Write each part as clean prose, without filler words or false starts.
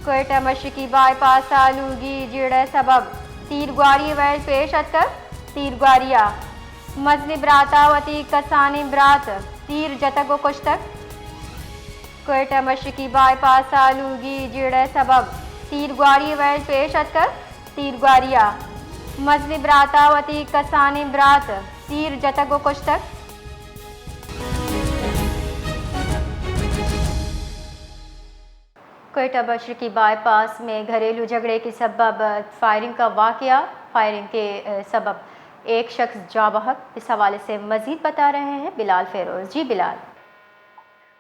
Quetta मशरकी bypass आलूगी जिड़े सबब तीरगवारी well पेश अतकर तीरगवारिया मजली ब्रातावती कसानी ब्रात तीर जतक व कुश्तक कोयटा मशरकी बाईपास आलूगी जिड़े सबब तीरगवारी वैल पेश अतकर तीरगवारिया मजली ब्रातावती कसानी ब्रात तीर जतक व कुश्तक कोयटा मशरकी बाईपास में घरेलू झगड़े के सबब फायरिंग का वाकया, फायरिंग के सबब एक शख्स जाँ बहक। इस हवाले से मजीद बता रहे हैं बिलाल फेरोज। जी बिलाल।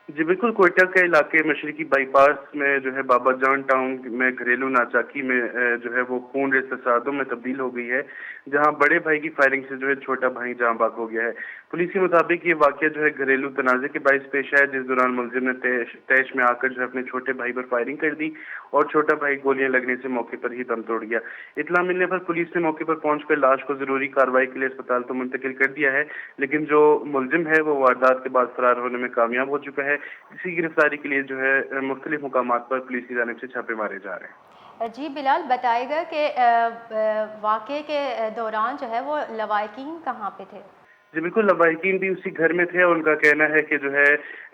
जी बिल्कुल, कोयटा के इलाके मशरकी बाईपास में जो है बाबा जान टाउन में घरेलू नाचाकी में जो है वो खून रेज़ फसादों में तब्दील हो गई है, जहां बड़े भाई की फायरिंग से जो है छोटा भाई जाँ बाग हो गया है। पुलिस के मुताबिक ये वाकया जो है घरेलू तनाज़े के बायस पेश है, जिस दौरान मुलजिम ने तैश में आकर जो है अपने छोटे भाई पर फायरिंग कर दी और छोटा भाई गोलियां लगने से मौके पर ही दम तोड़ गया। इत्तला मिलने पर पुलिस ने मौके पर पहुंचकर लाश को जरूरी कार्रवाई के लिए अस्पताल तो मुंतकिल कर दिया है, लेकिन जो मुलजिम है वो वारदात के बाद फरार होने में कामयाब हो चुका है। इसी गिरफ्तारी के लिए जो है मुख्तलिफ मुकामात पर पुलिस की जानिब से छापे मारे जा रहे हैं। जी बिलाल, बताएगा कि वाक़े के दौरान जो है वो लवाकिन कहाँ पे थे? जी बिल्कुल, लवाहिकीन भी उसी घर में थे और उनका कहना है कि जो है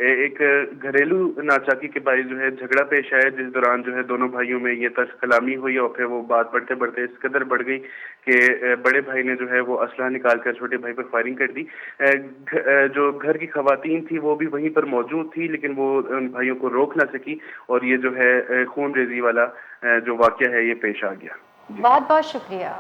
एक घरेलू नाचाकी के बायस जो है झगड़ा पेश आया, जिस दौरान जो है दोनों भाइयों में ये तर्ज कलामी हुई और फिर वो बात बढ़ते बढ़ते इस कदर बढ़ गई कि बड़े भाई ने जो है वो असला निकाल कर छोटे भाई पर फायरिंग कर दी। जो घर की खवातीन थी वो भी वहीं पर मौजूद थी, लेकिन वो उन भाइयों को रोक ना सकी और ये जो है खून रेजी वाला जो वाकया है ये पेश आ गया। बहुत बहुत शुक्रिया।